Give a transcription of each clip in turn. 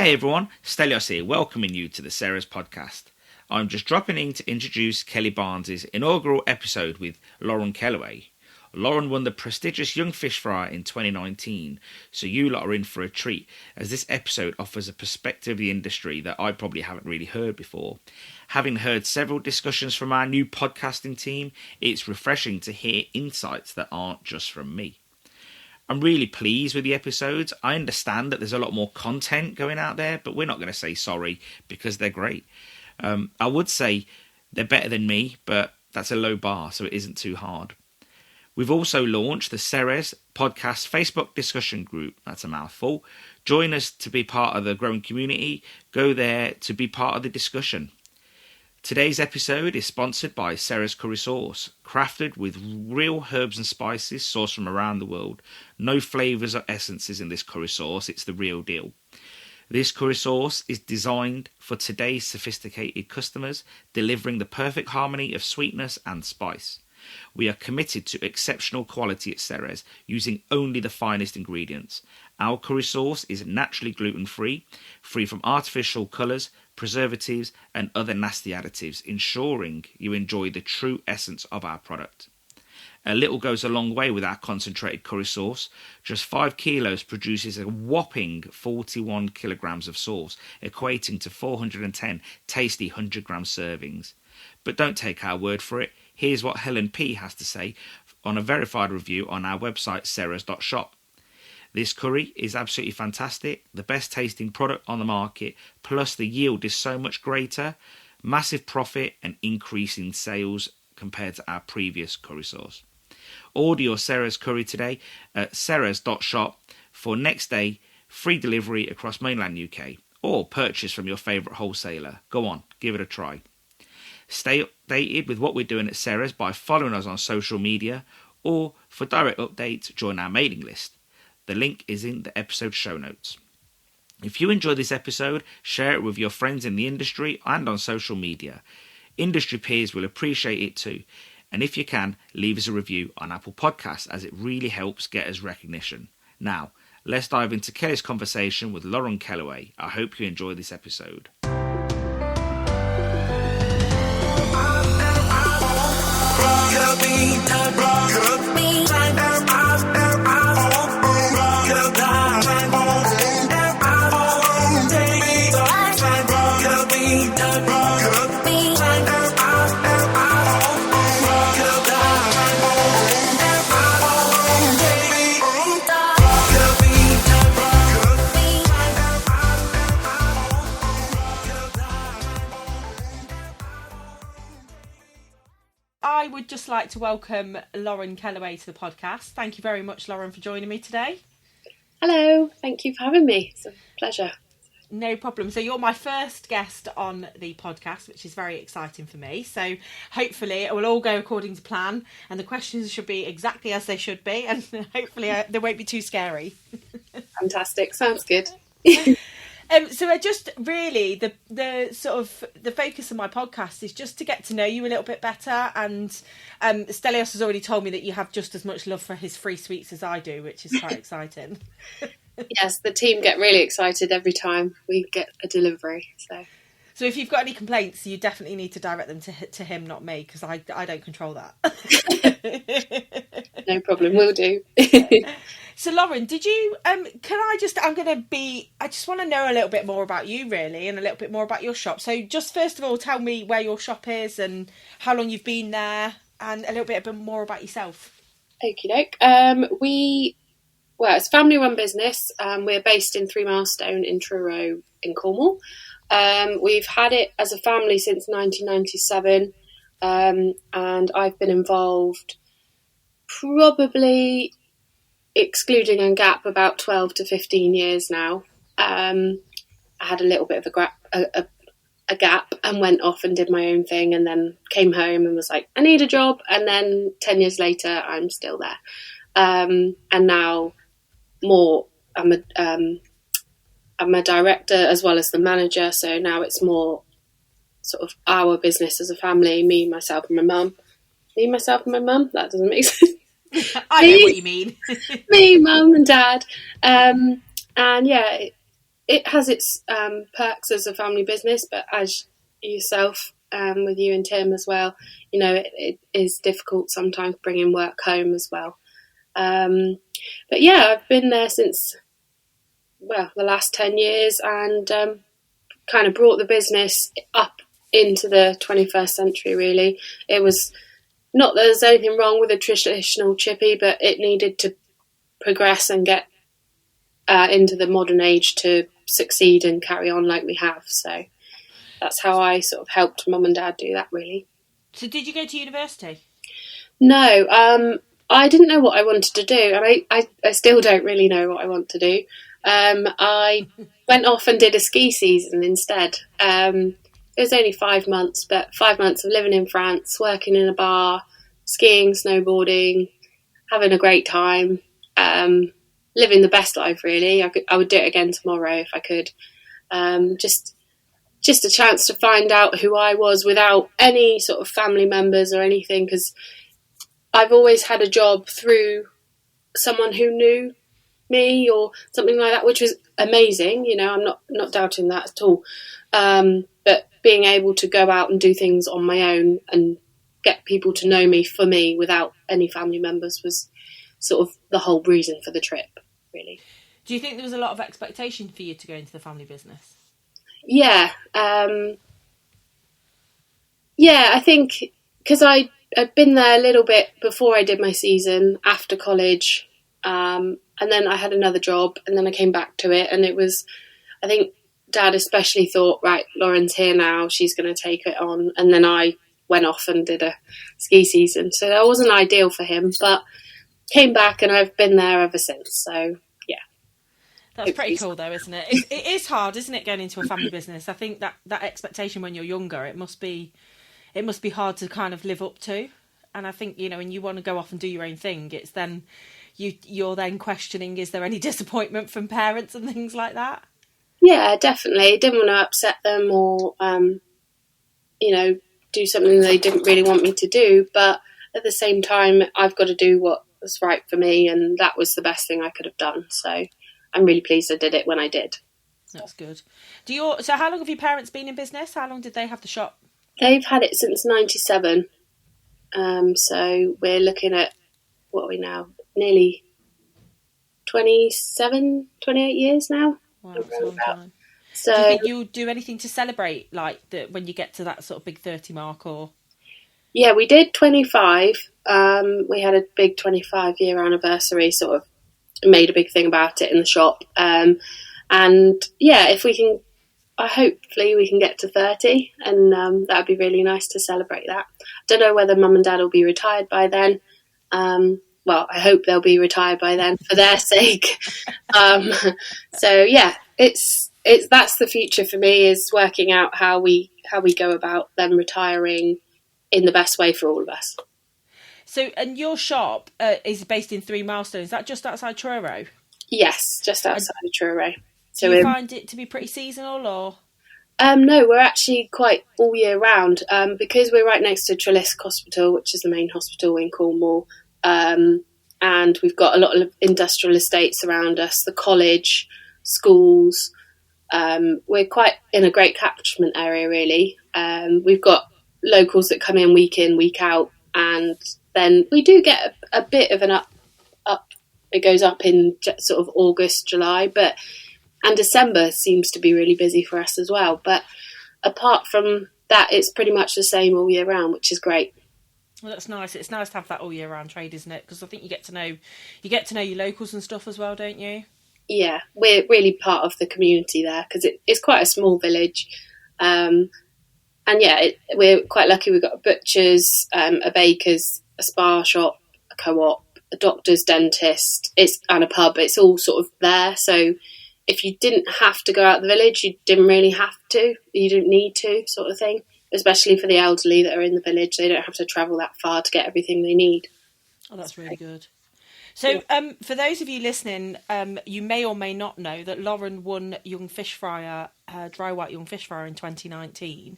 Hey everyone, Stelios here, welcoming you to the Ceres Podcast. I'm just dropping in to introduce Kelly Barnes' inaugural episode with Lauren Kellaway. Lauren won the prestigious Young Fish Fry in 2019, so you lot are in for a treat, as this episode offers a perspective of the industry that I probably haven't really heard before. Having heard several discussions from our new podcasting team, it's refreshing to hear insights that aren't just from me. I'm really pleased with the episodes. I understand that there's a lot more content going out there, but we're not going to say sorry because they're great. I would say they're better than me, but that's a low bar, so it isn't too hard. We've also launched the Ceres Podcast Facebook discussion group. That's a mouthful. Join us to be part of the growing community. Go there to be part of the discussion. Today's episode is sponsored by Ceres Curry Sauce, crafted with real herbs and spices sourced from around the world. No flavours or essences in this curry sauce, it's the real deal. This curry sauce is designed for today's sophisticated customers, delivering the perfect harmony of sweetness and spice. We are committed to exceptional quality at Ceres, using only the finest ingredients. Our curry sauce is naturally gluten-free, free from artificial colours, preservatives and other nasty additives, ensuring you enjoy the true essence of our product. A little goes a long way with our concentrated curry sauce. Just 5 kilos produces a whopping 41 kilograms of sauce, equating to 410 tasty 100-gram servings. But don't take our word for it. Here's what Helen P has to say on a verified review on our website ceres.shop. This curry is absolutely fantastic, the best tasting product on the market, plus the yield is so much greater, massive profit and increase in sales compared to our previous curry sauce. Order your Ceres curry today at ceres.shop for next day free delivery across mainland UK, or purchase from your favourite wholesaler. Go on, give it a try. Stay updated with what we're doing at Ceres by following us on social media, or for direct updates, join our mailing list. The link is in the episode show notes. If you enjoyed this episode, share it with your friends in the industry and on social media. Industry peers will appreciate it too. And if you can, leave us a review on Apple Podcasts, as it really helps get us recognition. Now, let's dive into Kelly's conversation with Lauren Kellaway. I hope you enjoy this episode. I would just like to welcome Lauren Kellaway to the podcast. Thank you very much, Lauren, for joining me today. Hello, thank you for having me. It's a pleasure. No problem. So you're my first guest on the podcast, which is very exciting for me. So hopefully it will all go according to plan and the questions should be exactly as they should be, and hopefully they won't be too scary. Fantastic. Sounds good. So I just really, the sort of the focus of my podcast is just to get to know you a little bit better. And Stelios has already told me that you have just as much love for his free sweets as I do, which is quite exciting. Yes, the team get really excited every time we get a delivery. So if you've got any complaints, you definitely need to direct them to him, not me, because I don't control that. No problem, we'll do. So Lauren, did you, I just want to know a little bit more about you really, and a little bit more about your shop. So just first of all, tell me where your shop is and how long you've been there, and a little bit more about yourself. Okie doke. It's a family run business. We're based in 3 Milestone in Truro in Cornwall. We've had it as a family since 1997, and I've been involved probably, excluding a gap, about 12 to 15 years now. I had a little bit of a gap and went off and did my own thing, and then came home and was like, I need a job. And then 10 years later, I'm still there. And now I'm a director as well as the manager. So now it's more sort of our business as a family, me, myself and my mum. That doesn't make sense. I know what you mean. Me, mum and dad. And yeah, it has its perks as a family business, but as yourself, with you and Tim as well, you know, it is difficult sometimes bringing work home as well. But yeah, I've been there since, well, the last 10 years, and kind of brought the business up into the 21st century, really. It was not that there's anything wrong with a traditional chippy, but it needed to progress and get into the modern age to succeed and carry on like we have. So that's how I sort of helped Mum and Dad do that, really. So did you go to university? No, I didn't know what I wanted to do, and I still don't really know what I want to do. I went off and did a ski season instead. It was only 5 months, but 5 months of living in France, working in a bar, skiing, snowboarding, having a great time, living the best life, really. I would do it again tomorrow if I could. Just a chance to find out who I was without any sort of family members or anything, because I've always had a job through someone who knew me or something like that, which was amazing. You know, I'm not doubting that at all. But being able to go out and do things on my own and get people to know me for me without any family members was sort of the whole reason for the trip, really. Do you think there was a lot of expectation for you to go into the family business? Yeah. I think because I'd been there a little bit before I did my season, after college, and then I had another job, and then I came back to it, and it was, I think Dad especially thought, right, Lauren's here now, she's going to take it on, and then I went off and did a ski season, so that wasn't ideal for him, but came back and I've been there ever since, so yeah. That's pretty cool though, isn't it? It is hard, isn't it, going into a family business? I think that expectation when you're younger, it must be hard to kind of live up to, and I think, you know, when you want to go off and do your own thing, it's then you're then questioning, is there any disappointment from parents and things like that? Yeah, definitely. Didn't want to upset them or, you know, do something they didn't really want me to do. But at the same time, I've got to do what was right for me, and that was the best thing I could have done. So I'm really pleased I did it when I did. That's good. So how long have your parents been in business? How long did they have the shop? They've had it since 97. So we're looking at, what are we now? Nearly 28 years now. Wow, that's a long time. So, do you think you'll do anything to celebrate, like when you get to that sort of big 30 mark, or? Yeah, we did 25. We had a big 25-year anniversary, sort of made a big thing about it in the shop. And yeah, if we can, hopefully we can get to 30, and that would be really nice to celebrate that. Don't know whether Mum and Dad will be retired by then. Well, I hope they'll be retired by then for their sake. So yeah, that's the future for me, is working out how we go about them retiring in the best way for all of us. So, and your shop is based in 3 Milestones. Is that just outside Truro? Yes, just outside of Truro. So do you find it to be pretty seasonal, or? No, we're actually quite all year round, because we're right next to Trelisk Hospital, which is the main hospital in Cornwall. And we've got a lot of industrial estates around us, the college, schools. We're quite in a great catchment area, really. We've got locals that come in, week out, and then we do get a bit of an up. It goes up in sort of August, July, and December seems to be really busy for us as well. But apart from that, it's pretty much the same all year round, which is great. Well, that's nice. It's nice to have that all year round trade, isn't it? Because I think you get to know your locals and stuff as well, don't you? Yeah, we're really part of the community there, because it's quite a small village. And yeah, we're quite lucky. We've got a butcher's, a baker's, a spa shop, a co-op, a doctor's, dentist, and a pub. It's all sort of there. So if you didn't have to go out the village, you didn't really have to. You didn't need to, sort of thing. Especially for the elderly that are in the village, they don't have to travel that far to get everything they need. Oh, that's really good. So, for those of you listening, you may or may not know that Lauren won Young Fish Fryer, Dry White Young Fish Fryer in 2019.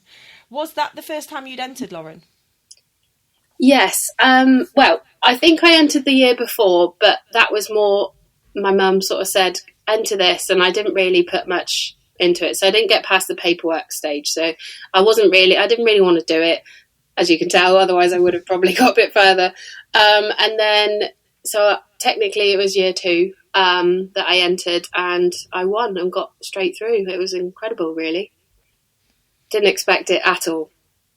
Was that the first time you'd entered, Lauren? Yes. Well, I think I entered the year before, but that was more, my mum sort of said, enter this, and I didn't really put much into it. So I didn't get past the paperwork stage. So I didn't really want to do it, as you can tell, otherwise I would have probably got a bit further. And then, so technically it was year 2 that I entered, and I won and got straight through. It was incredible, really. Didn't expect it at all.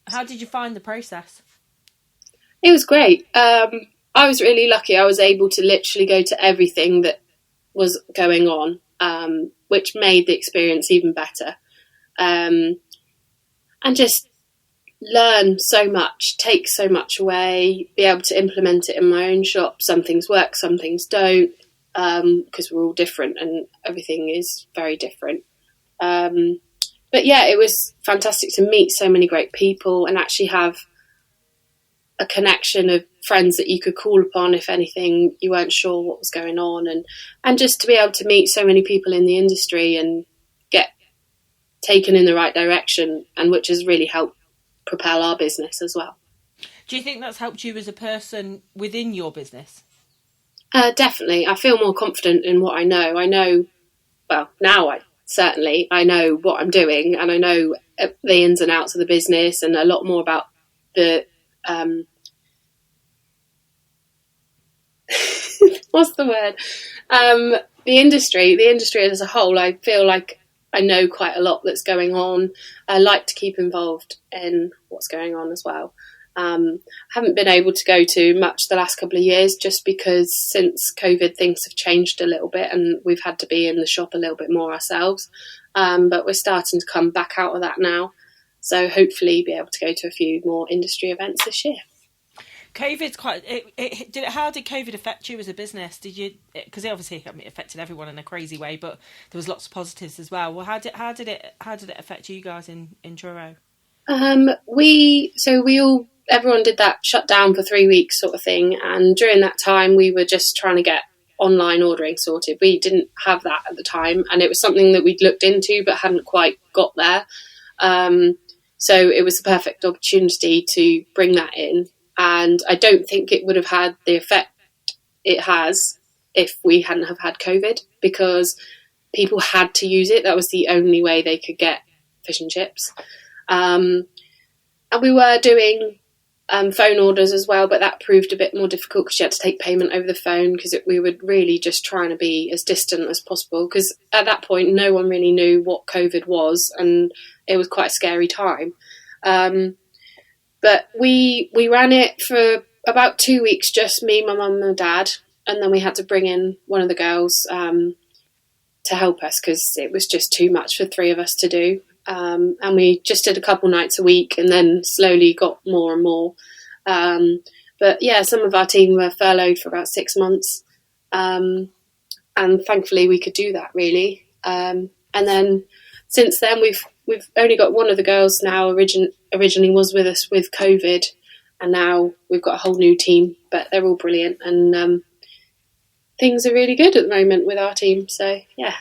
How did you find the process? It was great. I was really lucky. I was able to literally go to everything that was going on, which made the experience even better. And just learn so much, take so much away, be able to implement it in my own shop. Some things work, some things don't, because we're all different and everything is very different. But yeah, it was fantastic to meet so many great people and actually have a connection of friends that you could call upon if anything you weren't sure what was going on, and just to be able to meet so many people in the industry and get taken in the right direction, and which has really helped propel our business as well. Do you think that's helped you as a person within your business? Definitely. I feel more confident in what I know. Well, now I know what I'm doing, and I know the ins and outs of the business, and a lot more about the what's the word? The industry as a whole. I feel like I know quite a lot that's going on. I like to keep involved in what's going on as well. I haven't been able to go to much the last couple of years just because since COVID things have changed a little bit and we've had to be in the shop a little bit more ourselves. But we're starting to come back out of that now. So hopefully be able to go to a few more industry events this year. COVID's how did COVID affect you as a business? Did you, because it obviously affected everyone in a crazy way, but there was lots of positives as well. Well, how did it affect you guys in Truro? Everyone did that shutdown for 3 weeks sort of thing, and during that time we were just trying to get online ordering sorted. We didn't have that at the time, and it was something that we'd looked into but hadn't quite got there. So it was the perfect opportunity to bring that in. And I don't think it would have had the effect it has if we hadn't have had COVID, because people had to use it. That was the only way they could get fish and chips. And we were doing phone orders as well, but that proved a bit more difficult because you had to take payment over the phone, because we were really just trying to be as distant as possible, because at that point no one really knew what COVID was, and it was quite a scary time. But we ran it for about 2 weeks, just me, my mum and my dad, and then we had to bring in one of the girls to help us because it was just too much for 3 of us to do. And we just did a couple nights a week and then slowly got more and more. But yeah, some of our team were furloughed for about 6 months. And thankfully we could do that, really. And then since then we've only got one of the girls now originally was with us with COVID, and now we've got a whole new team, but they're all brilliant, and things are really good at the moment with our team. So yeah.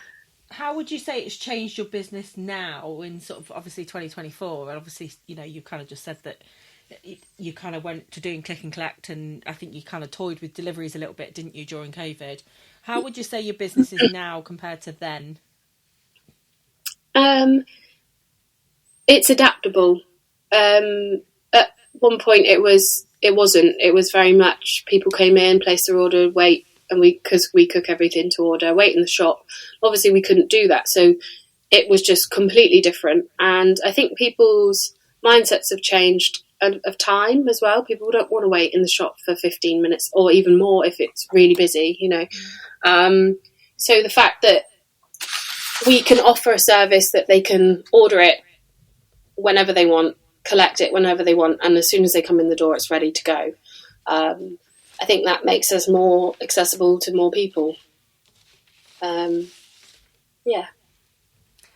How would you say it's changed your business now in sort of obviously 2024? And obviously, you kind of just said that you kind of went to doing click and collect, and I think you kind of toyed with deliveries a little bit, didn't you, during COVID? How would you say your business is now compared to then? It's adaptable. At one point it wasn't. It was very much people came in, placed their order, wait, and because we cook everything to order, wait in the shop. Obviously we couldn't do that, so it was just completely different. And I think people's mindsets have changed of time as well. People don't want to wait in the shop for 15 minutes or even more if it's really busy, So the fact that we can offer a service that they can order it whenever they want, collect it whenever they want, and as soon as they come in the door, it's ready to go. I think that makes us more accessible to more people. Yeah.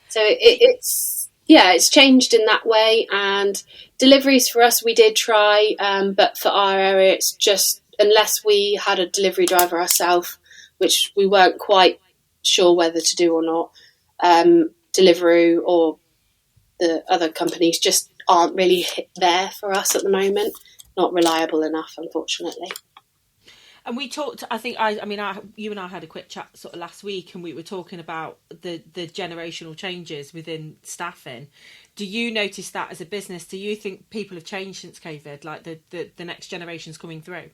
So it's changed in that way. And deliveries for us, we did try, but for our area, it's just, unless we had a delivery driver ourselves, which we weren't quite sure whether to do or not, Deliveroo or the other companies just aren't really there for us at the moment. Not reliable enough, unfortunately. And we talked, you and I had a quick chat sort of last week, and we were talking about the generational changes within staffing. Do you notice that as a business? Do you think people have changed since COVID, like the next generation's coming through?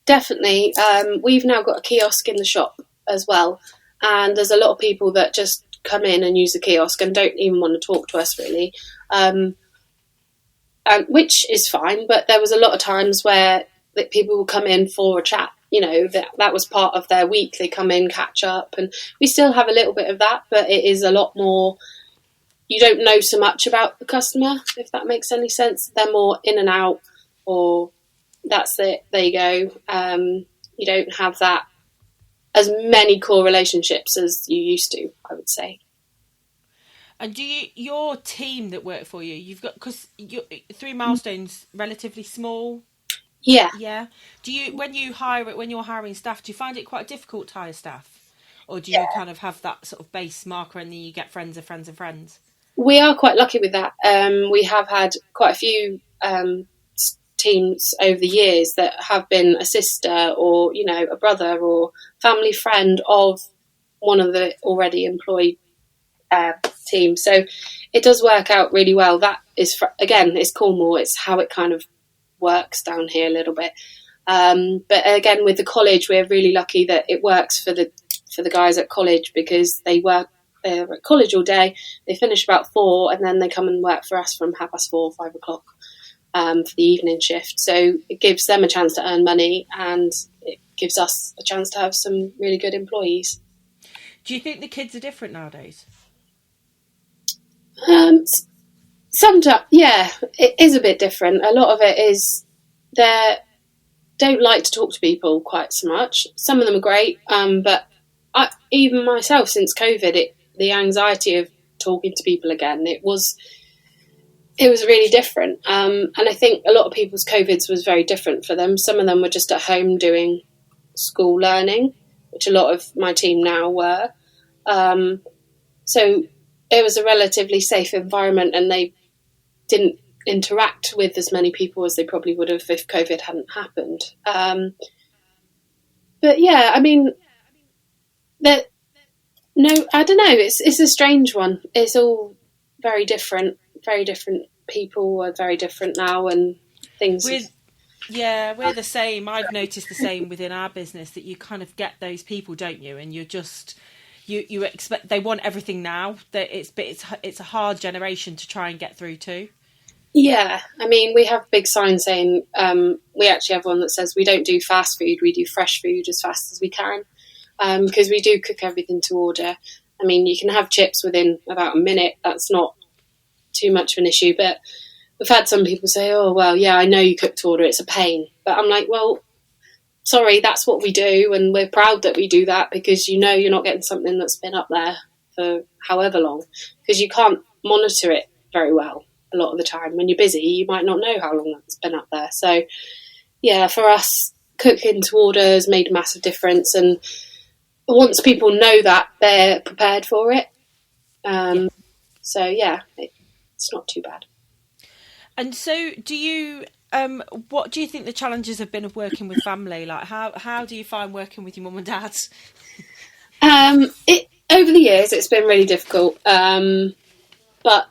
Definitely. We've now got a kiosk in the shop as well. And there's a lot of people that just come in and use the kiosk and don't even want to talk to us really. Which is fine, but there was a lot of times where people would come in for a chat. You know, that was part of their week. They come in, catch up, and we still have a little bit of that, but it is a lot more. You don't know so much about the customer, if that makes any sense. They're more in and out, or that's it, there you go. You don't have that as many core relationships as you used to, I would say. And your team that work for you, you've got, because 3 Milestones relatively small. Yeah. Do you, when you're hiring staff, do you find it quite difficult to hire staff, or do you kind of have that sort of base marker and then you get friends of friends of friends? We are quite lucky with that. We have had quite a few teams over the years that have been a sister or, you know, a brother or family friend of one of the already employed teams. So it does work out really well. That is, again, it's Cornwall. It's how it kind of works down here a little bit. But again, with the college, we're really lucky that it works for the guys at college, because they're at college all day. They finish about 4, and then they come and work for us from 4:30, 5 o'clock for the evening shift. So it gives them a chance to earn money, and it gives us a chance to have some really good employees. Do you think the kids are different nowadays? Sometimes, yeah, it is a bit different. A lot of it is they don't like to talk to people quite so much. Some of them are great, but even myself, since COVID, the anxiety of talking to people again, it was really different. And I think a lot of people's COVIDs was very different for them. Some of them were just at home doing school learning, which a lot of my team now were. So it was a relatively safe environment, and they didn't interact with as many people as they probably would have if COVID hadn't happened. But yeah, I mean, I don't know. It's a strange one. It's all very different people are very different now, and things. We're the same. I've noticed the same within our business, that you kind of get those people, don't you? And you're just, you expect, they want everything now. That it's a hard generation to try and get through to. Yeah, I mean, we have big signs saying, we actually have one that says we don't do fast food, we do fresh food as fast as we can, because we do cook everything to order. I mean, you can have chips within about a minute. That's not too much of an issue, but we've had some people say, oh, well, yeah, I know you cook to order, it's a pain. But I'm like, well, sorry, that's what we do, and we're proud that we do that, because you know you're not getting something that's been up there for however long, because you can't monitor it very well. A lot of the time when you're busy, you might not know how long that's been up there. So yeah, for us, cooking to order has made a massive difference, and once people know that, they're prepared for it. So yeah, it's not too bad. And so do you what do you think the challenges have been of working with family? Like how do you find working with your mum and dad? Over the years it's been really difficult, but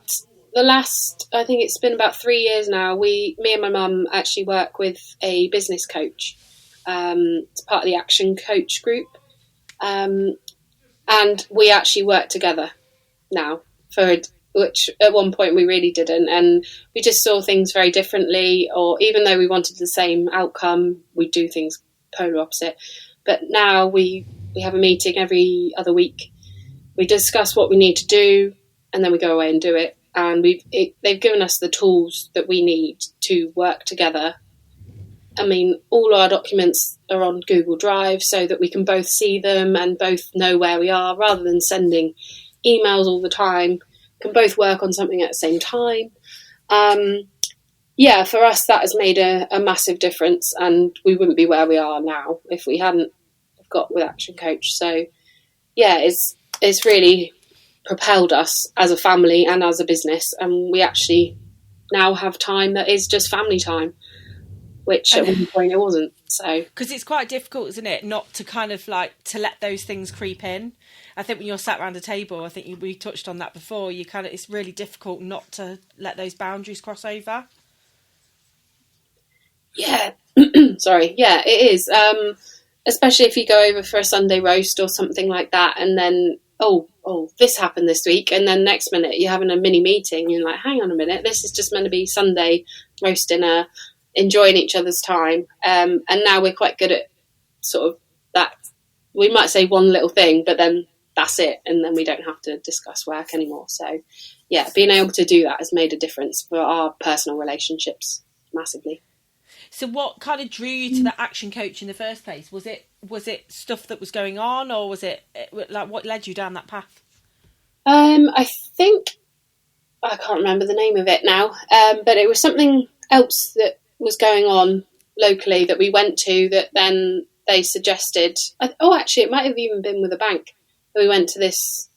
the last, I think it's been about 3 years now, me and my mum actually work with a business coach. It's part of the Action Coach group. And we actually work together now, which at one point we really didn't. And we just saw things very differently, or even though we wanted the same outcome, we do things polar opposite. But now we have a meeting every other week. We discuss what we need to do, and then we go away and do it. And they've given us the tools that we need to work together. I mean, all our documents are on Google Drive so that we can both see them and both know where we are, rather than sending emails all the time. We can both work on something at the same time. Yeah, for us, that has made a massive difference, and we wouldn't be where we are now if we hadn't got with Action Coach. So yeah, it's really propelled us as a family and as a business, and we actually now have time that is just family time. which at one point it wasn't. So because it's quite difficult, isn't it, not to kind of like to let those things creep in. I think when you're sat around a table, I think we touched on that before. It's really difficult not to let those boundaries cross over. Yeah, sorry. Yeah, it is. Especially if you go over for a Sunday roast or something like that, and then oh, this happened this week, and then next minute you're having a mini meeting. You're like, hang on a minute, this is just meant to be Sunday roast dinner, enjoying each other's time. And now we're quite good at sort of that. We might say one little thing, but then that's it, and then we don't have to discuss work anymore. So, yeah, being able to do that has made a difference for our personal relationships massively. So what kind of drew you to the action coach in the first place? Was it stuff that was going on, or was it like what led you down that path? I think I can't remember the name of it now, but it was something else that was going on locally that we went to that then they suggested. Actually, it might have even been with a bank. We went to this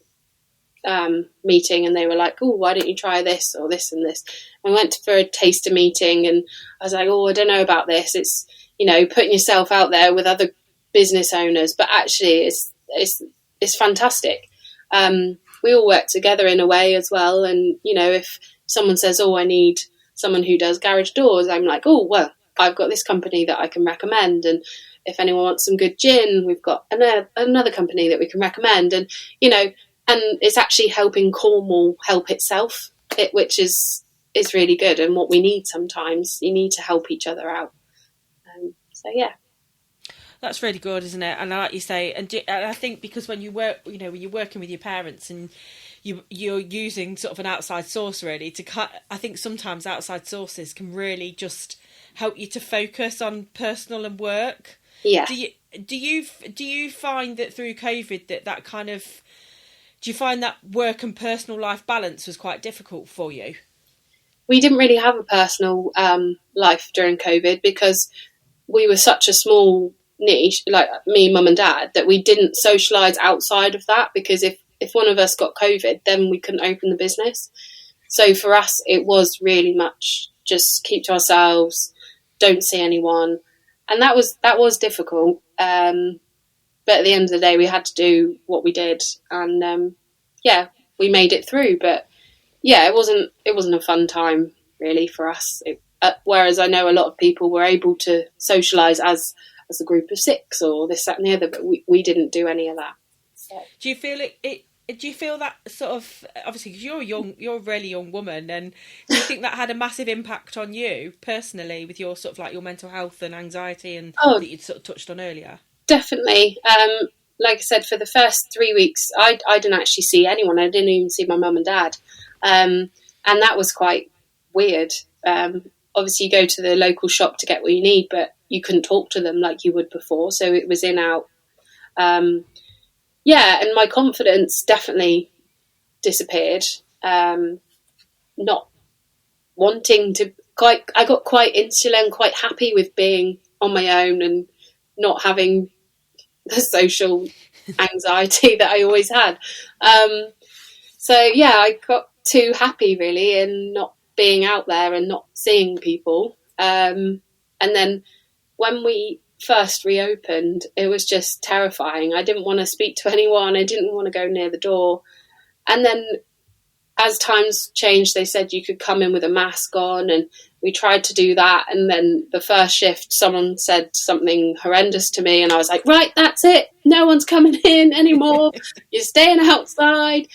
meeting and they were like, oh, why don't you try this or this and this? I went for a taster meeting and I was like, oh, I don't know about this. It's, putting yourself out there with other business owners, but actually it's fantastic. We all work together in a way as well. And, if someone says, oh, I need someone who does garage doors, I'm like, oh, well, I've got this company that I can recommend. And if anyone wants some good gin, we've got another company that we can recommend. And, and it's actually helping Cornwall help itself, which is really good and what we need sometimes. You need to help each other out. So, yeah. That's really good, isn't it? And like you say, and I think because when you work, when you're working with your parents and you're using sort of an outside source really to cut, I think sometimes outside sources can really just help you to focus on personal and work. Yeah. Do you find that through COVID that kind of, do you find that work and personal life balance was quite difficult for you? We didn't really have a personal life during COVID because we were such a small niche, like me, mum and dad, that we didn't socialise outside of that, because if one of us got COVID, then we couldn't open the business. So for us, it was really much just keep to ourselves, don't see anyone. And that was difficult. But at the end of the day, we had to do what we did. And we made it through. But yeah, it wasn't a fun time really for us. Whereas I know a lot of people were able to socialise as a group of 6 or this, that and the other, but we didn't do any of that. So. Do you feel it? Do you feel that sort of, obviously, because you're a really young woman, and do you think that had a massive impact on you personally with your sort of like your mental health and anxiety and that you'd sort of touched on earlier? Definitely. Like I said, for the first 3 weeks, I didn't actually see anyone. I didn't even see my mum and dad. And that was quite weird. Obviously, you go to the local shop to get what you need, but you couldn't talk to them like you would before. So it was in, out. And my confidence definitely disappeared. Not wanting to I got quite insular and quite happy with being on my own and not having the social anxiety that I always had. I got too happy really in not being out there and not seeing people. And then when we first reopened, it was just terrifying. I didn't want to speak to anyone. I didn't want to go near the door. And then as times changed, they said you could come in with a mask on, and we tried to do that. And then the first shift, someone said something horrendous to me, and I was like, right, that's it. No one's coming in anymore. You're staying outside.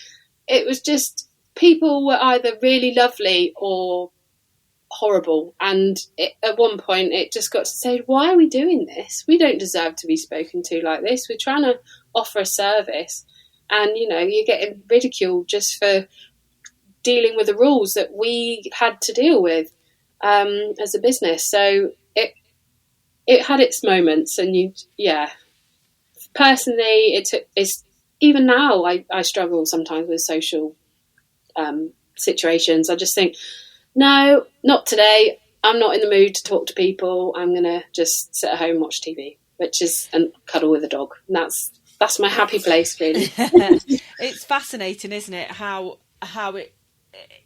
It was just, people were either really lovely or horrible. And at one point it just got to say, why are we doing this? We don't deserve to be spoken to like this. We're trying to offer a service, and you're getting ridiculed just for dealing with the rules that we had to deal with as a business. So it had its moments, and personally it's even now I struggle sometimes with social situations. I just think, no, not today. I'm not in the mood to talk to people. I'm going to just sit at home and watch TV, and cuddle with a dog. And that's my happy place, really. It's fascinating, isn't it? How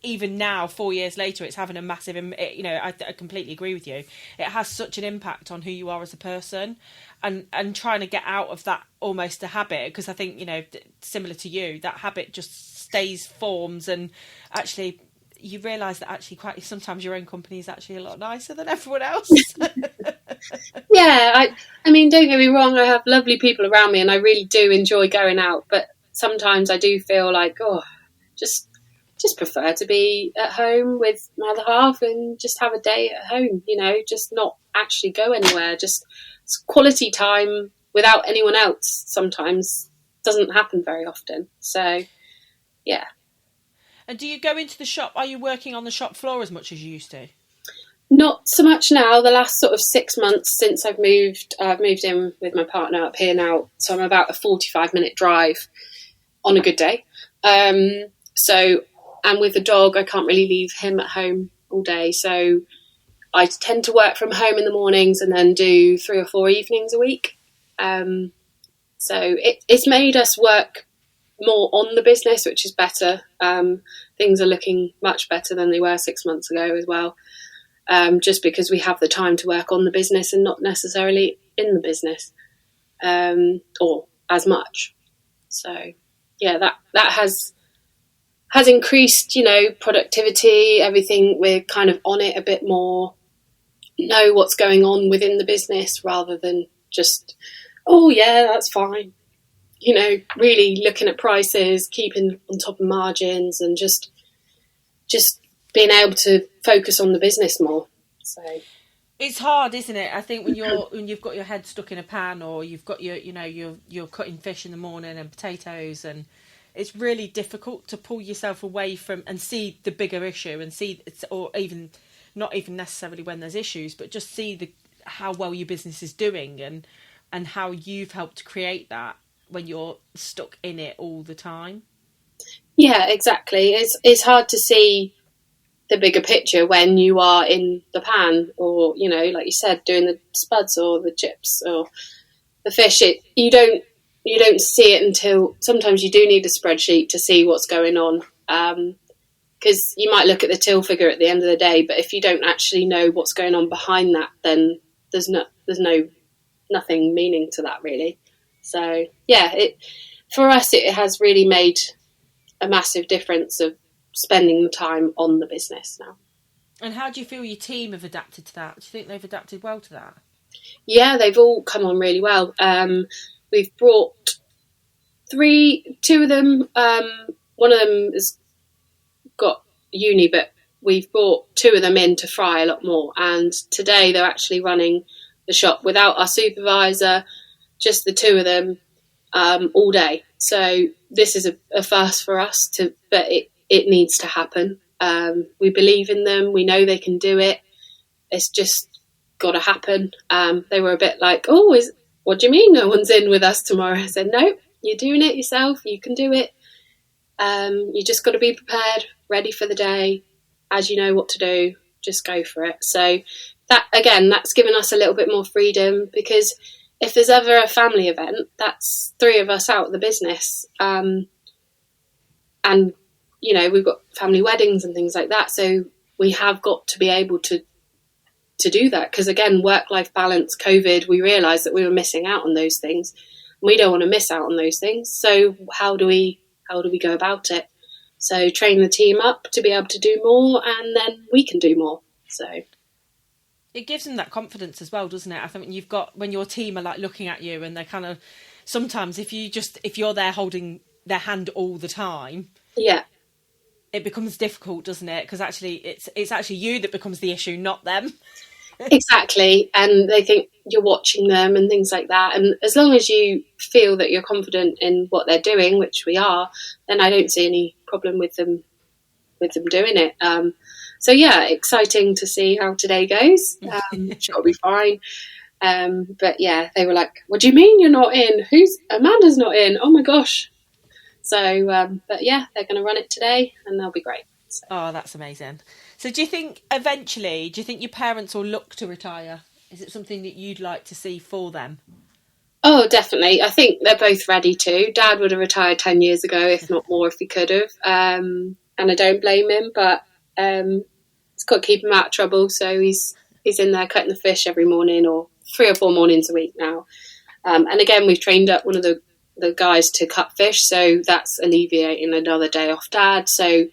even now, 4 years later, it's having a massive, I completely agree with you. It has such an impact on who you are as a person, and trying to get out of that almost a habit, because I think, similar to you, that habit just stays, forms, and actually you realise that actually quite sometimes your own company is actually a lot nicer than everyone else. Yeah, I mean, don't get me wrong, I have lovely people around me and I really do enjoy going out, but sometimes I do feel like, just prefer to be at home with my other half and just have a day at home, just not actually go anywhere. Just quality time without anyone else sometimes doesn't happen very often. So, yeah. And do you go into the shop? Are you working on the shop floor as much as you used to? Not so much now. The last sort of 6 months since I've moved in with my partner up here now. So I'm about a 45-minute drive on a good day. And with the dog, I can't really leave him at home all day. So I tend to work from home in the mornings and then do 3 or 4 evenings a week. So it's made us work more on the business, which is better. Things are looking much better than they were 6 months ago as well. Just because we have the time to work on the business and not necessarily in the business, or as much. So yeah, that has increased, productivity, everything. We're kind of on it a bit more, know what's going on within the business rather than just, oh yeah, that's fine. Really looking at prices, keeping on top of margins, and just being able to focus on the business more. So it's hard, isn't it? I think when you've got your head stuck in a pan, or you've got you're cutting fish in the morning and potatoes, and it's really difficult to pull yourself away from and see the bigger issue, and see, or even not even necessarily when there's issues, but just see how well your business is doing, and how you've helped create that when you're stuck in it all the time. Yeah, exactly. It's hard to see the bigger picture when you are in the pan, or like you said, doing the spuds or the chips or the fish. You don't see it until sometimes you do need a spreadsheet to see what's going on, because you might look at the till figure at the end of the day, but if you don't actually know what's going on behind that, then there's nothing meaning to that really. So yeah, for us it has really made a massive difference of spending the time on the business now. And how do you feel your team have adapted to that? Do you think they've adapted well to that? Yeah, they've all come on really well. We've brought two of them. One of them has got uni, but we've brought 2 of them in to fry a lot more. And today they're actually running the shop without our supervisor, just the 2 of them, all day. So this is a first for us, but it needs to happen. We believe in them. We know they can do it. It's just got to happen. They were a bit like, what do you mean no one's in with us tomorrow? I said, no, you're doing it yourself. You can do it. You just got to be prepared, ready for the day. As you know what to do, just go for it. So that's given us a little bit more freedom, because if there's ever a family event, that's 3 of us out of the business. And, we've got family weddings and things like that. So we have got to be able to do that. Because again, work-life balance, COVID, we realised that we were missing out on those things. We don't want to miss out on those things. So how do we go about it? So train the team up to be able to do more, and then we can do more. So it gives them that confidence as well, doesn't it? I think when your team are like looking at you, and they're kind of, sometimes if you're there holding their hand all the time, yeah, it becomes difficult, doesn't it? Because actually it's actually you that becomes the issue, not them. Exactly. And they think you're watching them and things like that. And as long as you feel that you're confident in what they're doing, which we are, then I don't see any problem with them doing it. So yeah, exciting to see how today goes. Sure, it'll be fine. But yeah, they were like, what do you mean you're not in? Amanda's not in? Oh my gosh. So, but yeah, they're going to run it today and they'll be great. So. Oh, that's amazing. So do you think eventually, your parents will look to retire? Is it something that you'd like to see for them? Oh, definitely. I think they're both ready to. Dad would have retired 10 years ago, if not more, if he could have. And and I don't blame him, but it's got to keep him out of trouble. So he's in there cutting the fish every morning, or 3 or 4 mornings a week now. And again, we've trained up one of the guys to cut fish, so that's alleviating another day off Dad. So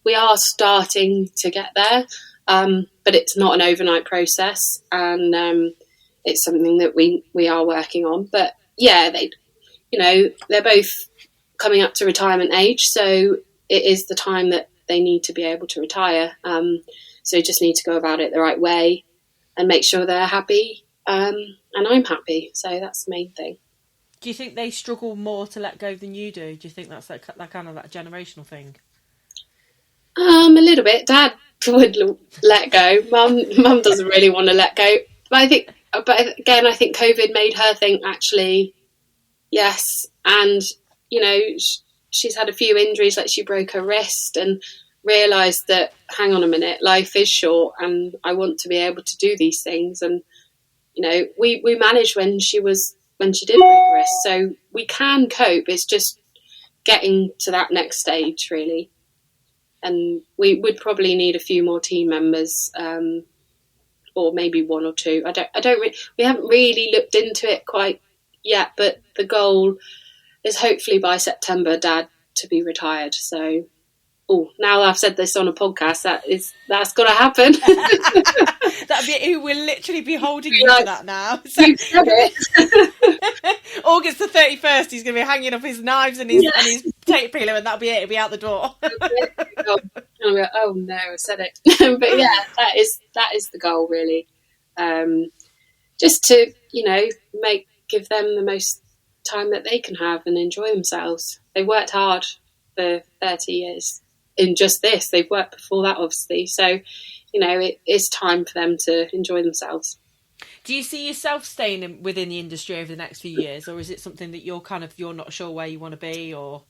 we are starting to get there, but it's not an overnight process, and it's something that we are working on. But yeah, they're both coming up to retirement age, so it is the time that they need to be able to retire. So you just need to go about it the right way and make sure they're happy, and I'm happy. So that's the main thing. Do you think they struggle more to let go than you do? Do you think that's that kind of that generational thing? A little bit. Dad would let go. Mum doesn't really want to let go. But again, I think COVID made her think, actually, yes. And, she's had a few injuries, like she broke her wrist, and realised that, hang on a minute, life is short and I want to be able to do these things. And, we managed when she did break her wrist. So we can cope. It's just getting to that next stage, really. And we would probably need a few more team members, or maybe 1 or 2. We haven't really looked into it quite yet, but the goal is hopefully by September, Dad to be retired. So, now I've said this on a podcast, that's got to happen. We'll literally be holding you to that now. So, August the 31st, he's going to be hanging up his knives and his tape peeler, and that'll be it. He'll be out the door. Oh no, I said it. But yeah, that is the goal, really. Just to give them the most time that they can have and enjoy themselves. They worked hard for 30 years in just this. They've worked before that, obviously. So, it is time for them to enjoy themselves. Do you see yourself staying within the industry over the next few years, or is it something that you're not sure where you want to be, or?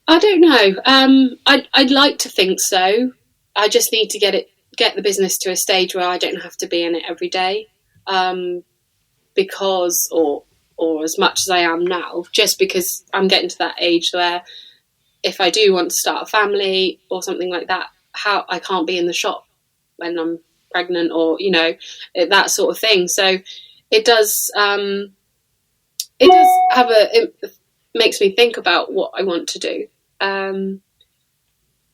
I don't know. I'd like to think so. I just need to get the business to a stage where I don't have to be in it every day, because as much as I am now, just because I'm getting to that age where if I do want to start a family or something like that, how I can't be in the shop when I'm pregnant, or that sort of thing. So it does it makes me think about what I want to do.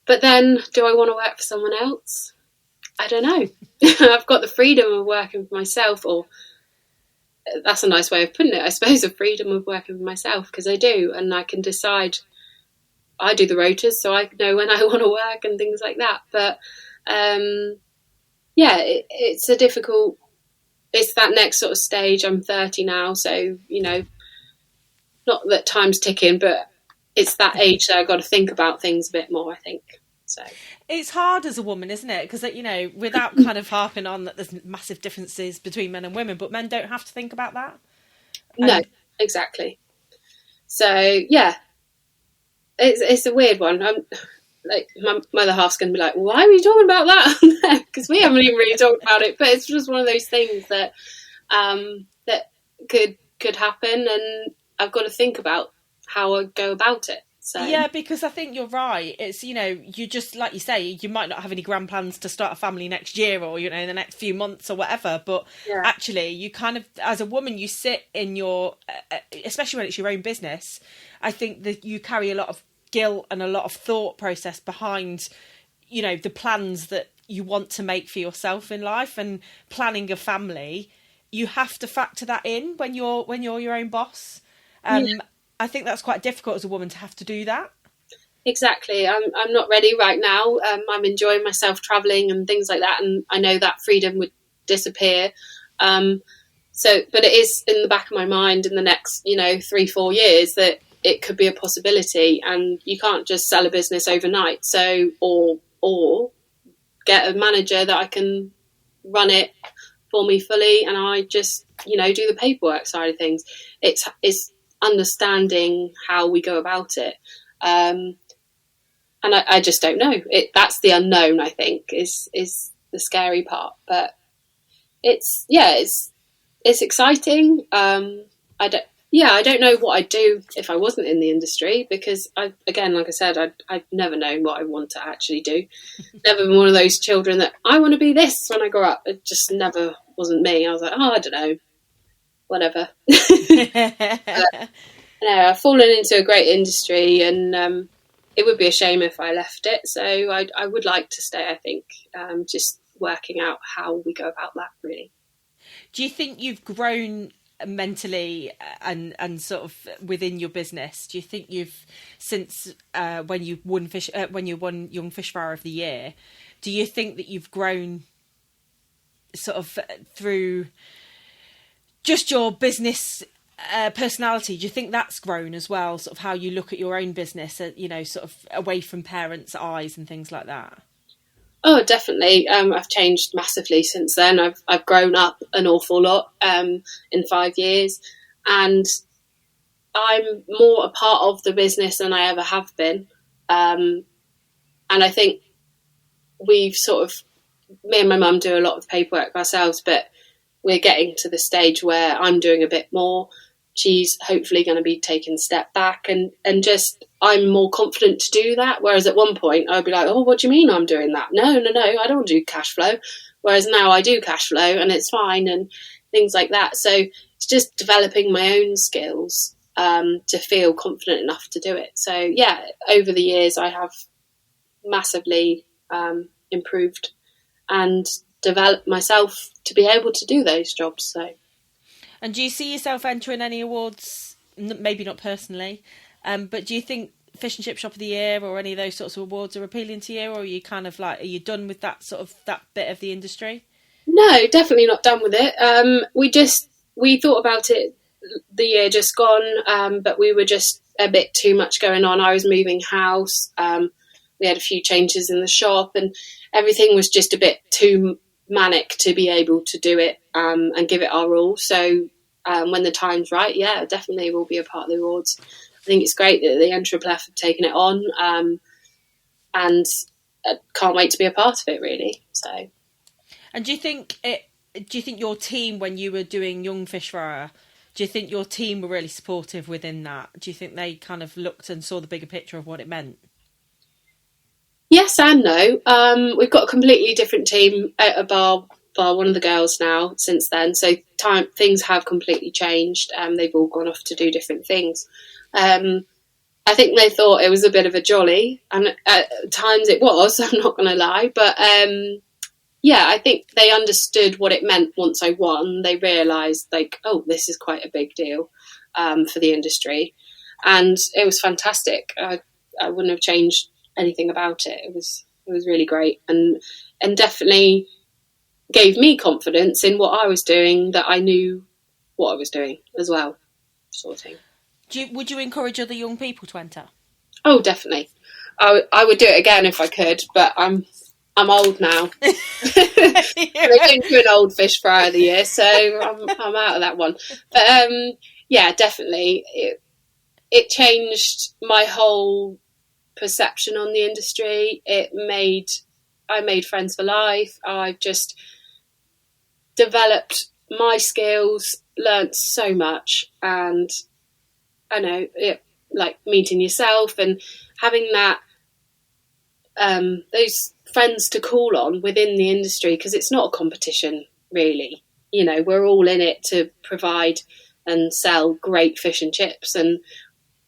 But then, do I want to work for someone else? I don't know. I've got the freedom of working for myself, or that's a nice way of putting it, I suppose, the freedom of working for myself, because I do, and I can decide. I do the rotas, so I know when I want to work and things like that. But it's that next sort of stage. I'm 30 now, so not that time's ticking, but it's that age that I've got to think about things a bit more, I think. So it's hard as a woman, isn't it? Because without kind of harping on that there's massive differences between men and women, but men don't have to think about that. No, exactly. So yeah, it's a weird one. I'm like, my other half's going to be like, why are we talking about that? Because we haven't even really talked about it. But it's just one of those things that that could happen, and I've got to think about how I go about it. So yeah, because I think you're right. It's you just, like you say, you might not have any grand plans to start a family next year, or in the next few months or whatever. But actually, you kind of, as a woman, you sit in your, especially when it's your own business. I think that you carry a lot of guilt and a lot of thought process behind, the plans that you want to make for yourself in life, and planning a family. You have to factor that in when you're your own boss. I think that's quite difficult as a woman to have to do that. Exactly. I'm not ready right now. I'm enjoying myself travelling and things like that, and I know that freedom would disappear. But it is in the back of my mind in the next 3-4 years that it could be a possibility, and you can't just sell a business overnight. So or get a manager that I can run it for me fully, and I just do the paperwork side of things. It's understanding how we go about it, and I just don't know. That's the unknown, I think, is the scary part. But it's exciting. yeah, I don't know what I'd do if I wasn't in the industry, because like I said, I've never known what I want to actually do. Never been one of those children that I want to be this when I grow up. It just never wasn't me. I was like, I don't know, whatever. I've fallen into a great industry, and it would be a shame if I left it. So I would like to stay, I think, just working out how we go about that, really. Do you think you've grown mentally and sort of within your business? Do you think you've, since when you won Young Fish Fryer of the Year, do you think that you've grown sort of through just your business personality? Do you think that's grown as well, sort of how you look at your own business, sort of away from parents' eyes and things like that? Oh, definitely. I've changed massively since then. I've grown up an awful lot in 5 years, and I'm more a part of the business than I ever have been. And I think we've sort of, me and my mum do a lot of paperwork ourselves, but we're getting to the stage where I'm doing a bit more. She's hopefully going to be taking a step back, and just I'm more confident to do that. Whereas at one point I'd be like, oh, what do you mean I'm doing that? No, I don't do cash flow. Whereas now I do cash flow and it's fine and things like that. So it's just developing my own skills to feel confident enough to do it. So yeah, over the years I have massively improved and developed myself to be able to do those jobs. So. And do you see yourself entering any awards? Maybe not personally, but do you think Fish and Chip Shop of the Year or any of those sorts of awards are appealing to you, or are you kind of like, are you done with that sort of that bit of the industry? No, definitely not done with it. We thought about it the year just gone, but we were just a bit too much going on. I was moving house. We had a few changes in the shop, and everything was just a bit too manic to be able to do it and give it our all. So when the time's right, yeah, definitely we'll be a part of the awards. I think it's great that the Entreplef have taken it on, and I can't wait to be a part of it, really. So. And do you think your team, when you were doing Young Fish Fryer, do you think your team were really supportive within that? Do you think they kind of looked and saw the bigger picture of what it meant? Yes and no. We've got a completely different team at a bar one of the girls now since then. So things have completely changed. They've all gone off to do different things. I think they thought it was a bit of a jolly, and at times it was, I'm not going to lie. But yeah, I think they understood what it meant once I won. They realised, like, oh, this is quite a big deal for the industry. And it was fantastic. I wouldn't have changed anything about it. It was really great, and definitely gave me confidence in what I was doing, that I knew what I was doing as well, sort of thing. Would you encourage other young people to enter? Oh, definitely. I would do it again if I could, but I'm old now. They didn't do an old Fish Fryer of the Year, so I'm out of that one. But yeah, definitely, it changed my whole perception on the industry. I made friends for life. I've just developed my skills, learnt so much, and I know it, like meeting yourself and having that those friends to call on within the industry, because it's not a competition really. You know, we're all in it to provide and sell great fish and chips. And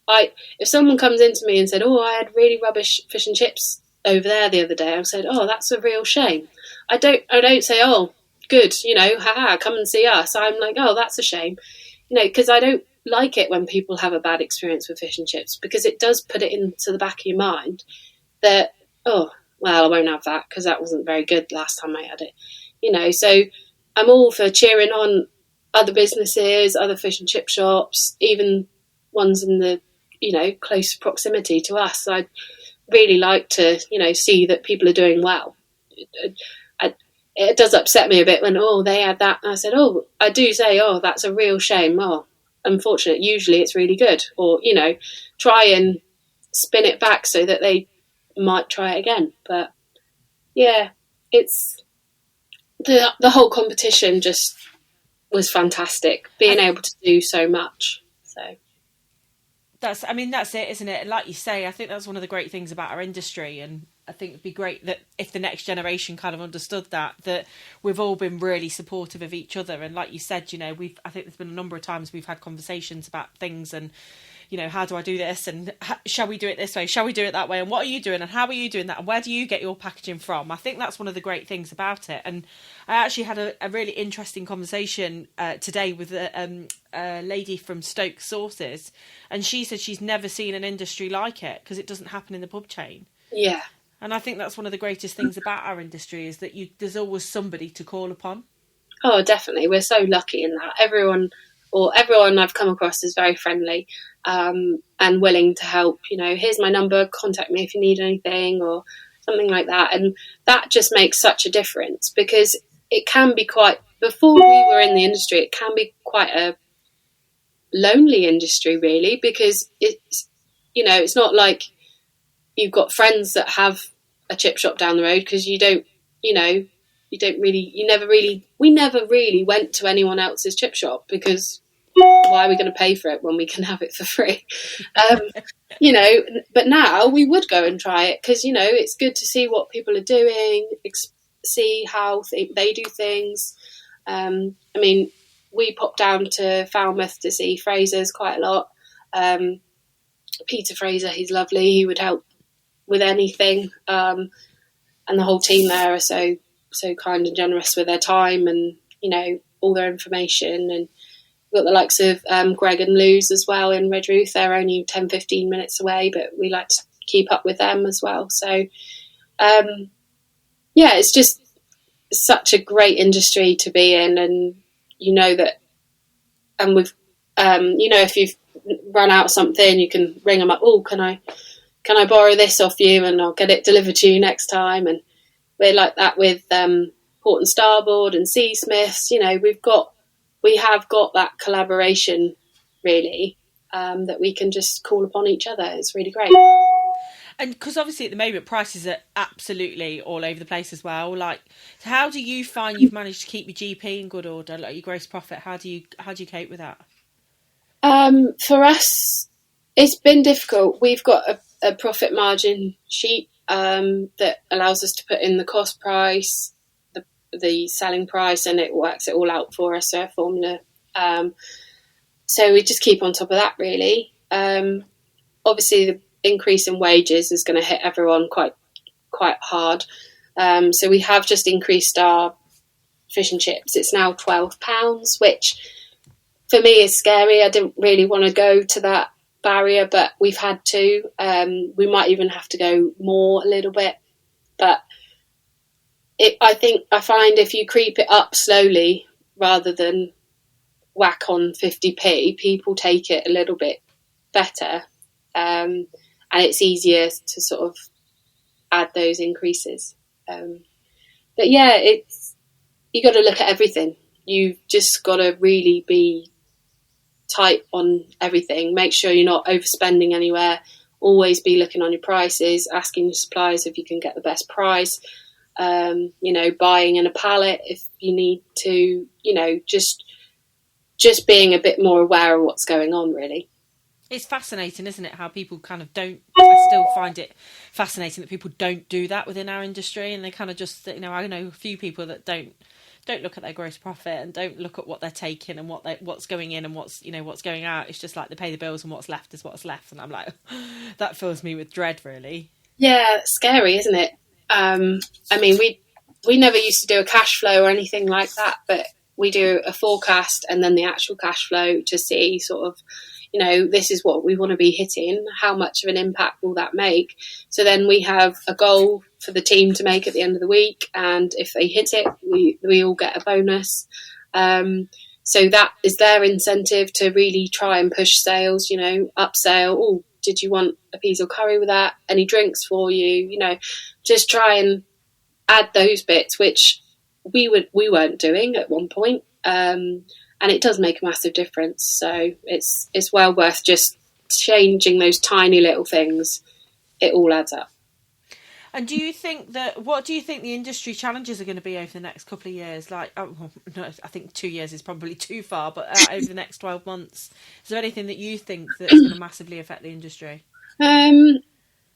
if someone comes into me and said, oh, I had really rubbish fish and chips over there the other day, I said, oh, that's a real shame. I don't say, oh, good, you know, haha, come and see us. I'm like, oh, that's a shame, you know, because I don't like it when people have a bad experience with fish and chips, because it does put it into the back of your mind that, oh, well, I won't have that because that wasn't very good last time I had it, you know. So I'm all for cheering on other businesses, other fish and chip shops, even ones in the, you know, close proximity to us. I'd really like to, you know, see that people are doing well. It does upset me a bit when, oh, they had that. And I said, oh, I do say, oh, that's a real shame. Oh, unfortunate. Usually it's really good. Or, you know, try and spin it back so that they might try it again. But yeah, it's the whole competition just was fantastic, being able to do so much. So that's it, isn't it? And like you say, I think that's one of the great things about our industry, and I think it'd be great that if the next generation kind of understood that we've all been really supportive of each other. And like you said, I think there's been a number of times we've had conversations about things and, how do I do this? And shall we do it this way? Shall we do it that way? And what are you doing? And how are you doing that? And where do you get your packaging from? I think that's one of the great things about it. And I actually had a really interesting conversation today with a lady from Stoke Sauces. And she said she's never seen an industry like it because it doesn't happen in the pub chain. Yeah. And I think that's one of the greatest things about our industry is that there's always somebody to call upon. Oh, definitely. We're so lucky in that. Everyone I've come across is very friendly and willing to help. Here's my number, contact me if you need anything or something like that. And that just makes such a difference because it can be before we were in the industry, it can be quite a lonely industry really, because it's, it's not like you've got friends that have a chip shop down the road, because we never really went to anyone else's chip shop because why are we going to pay for it when we can have it for free? But now we would go and try it because, it's good to see what people are doing, see how they do things. We pop down to Falmouth to see Fraser's quite a lot. Peter Fraser, he's lovely. He would help with anything. And the whole team there are so kind and generous with their time and, all their information. And we've got the likes of Greg and Lou's as well in Redruth. They're only 10-15 minutes away, but we like to keep up with them as well. So, it's just such a great industry to be in. And, that, and we've, if you've run out of something, you can ring them up. Oh, can I borrow this off you and I'll get it delivered to you next time? And we're like that with Port and Starboard and Sea Smiths. We have got that collaboration really, that we can just call upon each other. It's really great. And because obviously at the moment prices are absolutely all over the place as well. Like, how do you find you've managed to keep your GP in good order, like your gross profit? How do you cope with that? For us, it's been difficult. We've got a profit margin sheet that allows us to put in the cost price, the selling price, and it works it all out for us, so a formula. So we just keep on top of that, really. Obviously, the increase in wages is going to hit everyone quite hard. So we have just increased our fish and chips. It's now £12, which for me is scary. I didn't really want to go to that barrier, but we've had to. We might even have to go more a little bit, but I find if you creep it up slowly rather than whack on 50p, people take it a little bit better, and it's easier to sort of add those increases. But yeah, you got to look at everything. You've just got to really be tight on everything. Make sure you're not overspending anywhere. Always be looking on your prices, asking your suppliers if you can get the best price. Buying in a pallet if you need to. Just being a bit more aware of what's going on, really. It's fascinating, isn't it, how people kind of don't... I still find it fascinating that people don't do that within our industry, and they kind of just, I know a few people that don't look at their gross profit and don't look at what they're taking and what's going in and what's going out. It's just like they pay the bills and what's left is what's left. And I'm like, that fills me with dread, really. Yeah, it's scary, isn't it? We never used to do a cash flow or anything like that, but we do a forecast and then the actual cash flow to see sort of, this is what we want to be hitting. How much of an impact will that make? So then we have a goal for the team to make at the end of the week. And if they hit it, we all get a bonus. So that is their incentive to really try and push sales, upsell. Oh, did you want a peas or curry with that? Any drinks for you? Just try and add those bits, which we weren't doing at one point. And it does make a massive difference. So it's well worth just changing those tiny little things. It all adds up. And what do you think the industry challenges are going to be over the next couple of years? Like, no, I think 2 years is probably too far, but over the next 12 months, is there anything that you think that's going to massively affect the industry?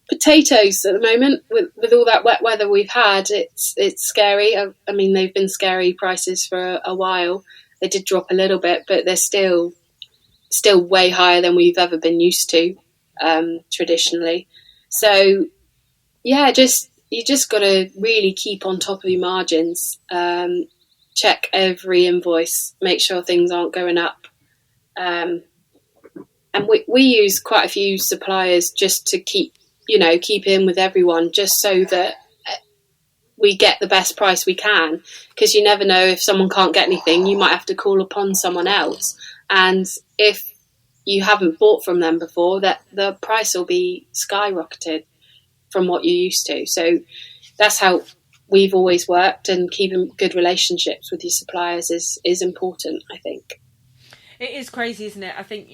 Potatoes at the moment, with all that wet weather we've had, it's scary. I mean, they've been scary prices for a while. They did drop a little bit, but they're still way higher than we've ever been used to traditionally. So yeah, you just got to really keep on top of your margins. Check every invoice, make sure things aren't going up. And we use quite a few suppliers just to keep in with everyone, just so that we get the best price we can, because you never know, if someone can't get anything, you might have to call upon someone else. And if you haven't bought from them before, that the price will be skyrocketed from what you're used to. So that's how we've always worked, and keeping good relationships with your suppliers is important, I think. It is crazy, isn't it? I think,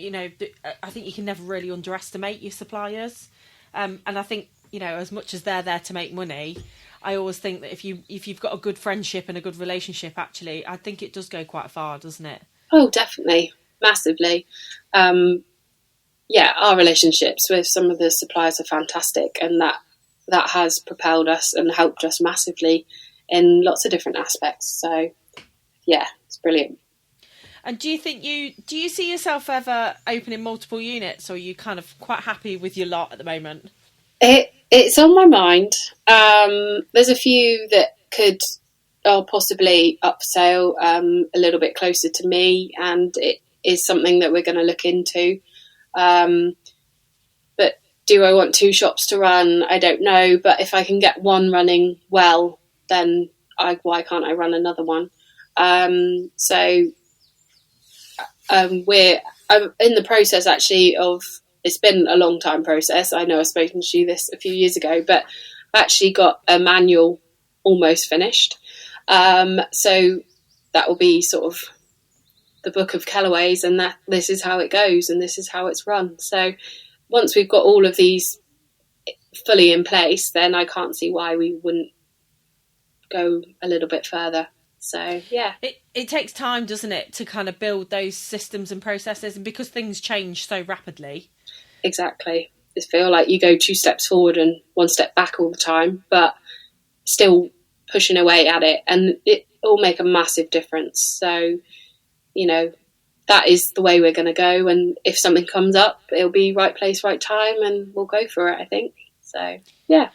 I think you can never really underestimate your suppliers. And I think, as much as they're there to make money, I always think that if you've got a good friendship and a good relationship, actually, I think it does go quite far, doesn't it? Oh, definitely. Massively. Our relationships with some of the suppliers are fantastic, and that has propelled us and helped us massively in lots of different aspects. So, yeah, it's brilliant. And do you see yourself ever opening multiple units, or are you kind of quite happy with your lot at the moment? It's on my mind. There's a few that are possibly up for sale a little bit closer to me, and it is something that we're going to look into. But do I want 2 shops to run? I don't know. But if I can get one running well, then why can't I run another one? We're in the process actually of, it's been a long time process. I know I've spoken to you this a few years ago, but I've actually got a manual almost finished. So that will be sort of the book of Kellaway's, and that this is how it goes and this is how it's run. So once we've got all of these fully in place, then I can't see why we wouldn't go a little bit further. So, yeah. It takes time, doesn't it, to kind of build those systems and processes, and because things change so rapidly. Exactly. I feel like you go 2 steps forward and 1 step back all the time, but still pushing away at it, and it will make a massive difference. So, that is the way we're going to go, and if something comes up, it'll be right place, right time, and we'll go for it, I think. So, yeah,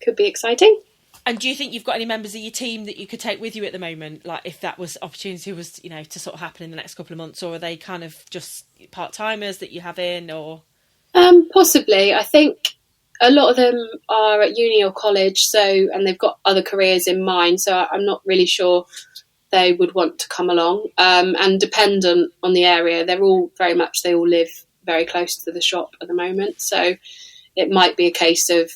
could be exciting. And do you think you've got any members of your team that you could take with you at the moment? Like, if that opportunity was, to sort of happen in the next couple of months, or are they kind of just part-timers that you have in, or? Possibly. I think a lot of them are at uni or college, and they've got other careers in mind. So I'm not really sure they would want to come along. And dependent on the area, they all live very close to the shop at the moment. So it might be a case of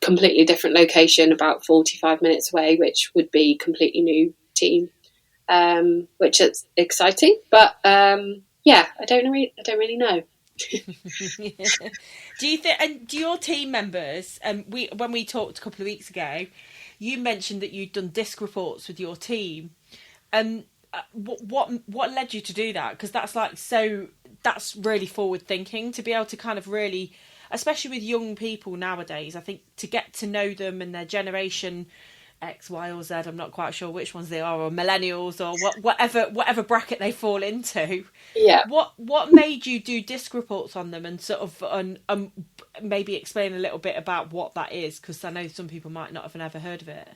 completely different location, about 45 minutes away, which would be completely new team, which is exciting. But I don't really know. Do you think? And do your team members? When we talked a couple of weeks ago, you mentioned that you'd done disc reports with your team. What led you to do that? Because that's really forward thinking, to be able to kind of really, especially with young people nowadays, I think to get to know them and their generation X, Y, or Z, I'm not quite sure which ones they are, or millennials, or whatever bracket they fall into. Yeah. What made you do disc reports on them, and sort of maybe explain a little bit about what that is, because I know some people might not have ever heard of it.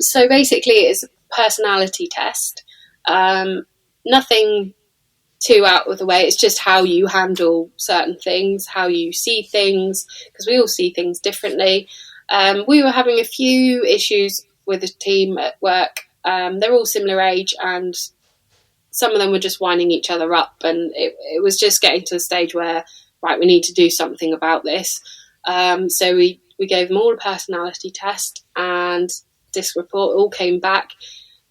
So basically, it's a personality test. Nothing too out of the way. It's just how you handle certain things, how you see things, because we all see things differently. We were having a few issues with the team at work. They're all similar age, and some of them were just winding each other up, and it was just getting to the stage where, right, we need to do something about this. So we gave them all a personality test, and this report all came back,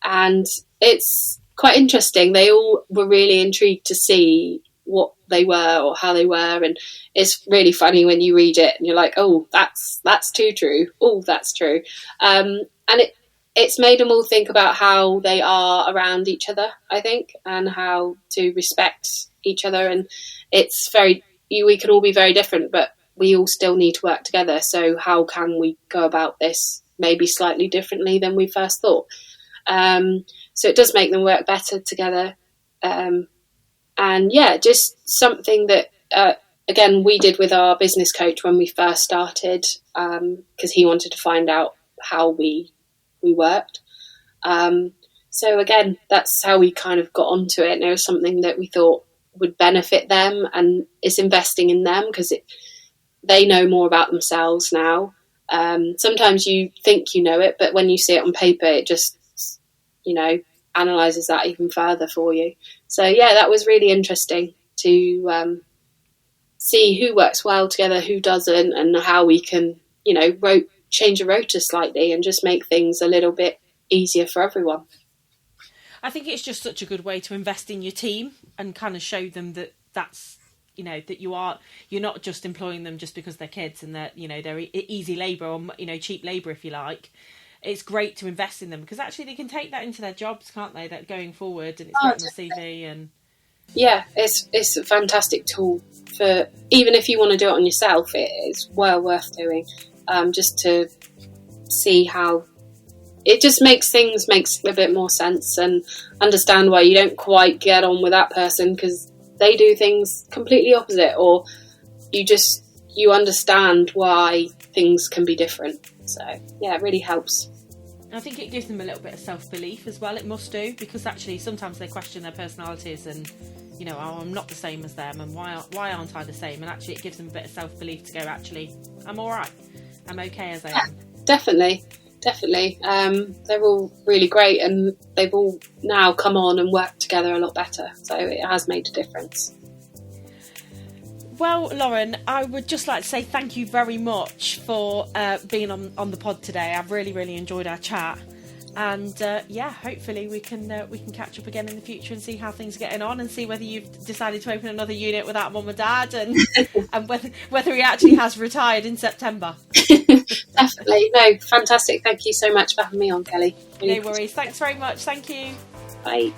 and it's quite interesting. They all were really intrigued to see what they were or how they were. And it's really funny when you read it and you're like, oh, that's too true. Oh, that's true. And it's made them all think about how they are around each other, I think, and how to respect each other. And it's we can all be very different, but we all still need to work together. So how can we go about this maybe slightly differently than we first thought? So it does make them work better together. And yeah, just something that, again, we did with our business coach when we first started, because he wanted to find out how we worked. So again, that's how we kind of got onto it. And it was something that we thought would benefit them, and it's investing in them because they know more about themselves now. Sometimes you think you know it, but when you see it on paper, it just, analyzes that even further for you. So yeah, that was really interesting to see who works well together, who doesn't, and how we can, change a rota slightly and just make things a little bit easier for everyone. I think it's just such a good way to invest in your team and kind of show them that that's, that you're not just employing them just because they're kids and they're easy labour or, cheap labour, if you like. It's great to invest in them because actually they can take that into their jobs, can't they? That going forward, and it's on the CV. And yeah, it's a fantastic tool for, even if you want to do it on yourself, it is well worth doing. Just to see how it just makes a bit more sense, and understand why you don't quite get on with that person because they do things completely opposite, or you understand why things can be different. So yeah, it really helps. I think it gives them a little bit of self-belief as well. It must do, because actually sometimes they question their personalities and, oh, I'm not the same as them, and why aren't I the same? And actually it gives them a bit of self-belief to go, actually, I'm all right. I'm okay as I am. Definitely. They're all really great, and they've all now come on and worked together a lot better. So it has made a difference. Well, Lauren, I would just like to say thank you very much for being on the pod today. I've really, really enjoyed our chat. And hopefully we can catch up again in the future and see how things are getting on, and see whether you've decided to open another unit without Mum and Dad, and and whether he actually has retired in September. Definitely. No, fantastic. Thank you so much for having me on, Kelly. Really no worries. Thanks very much. Thank you. Bye.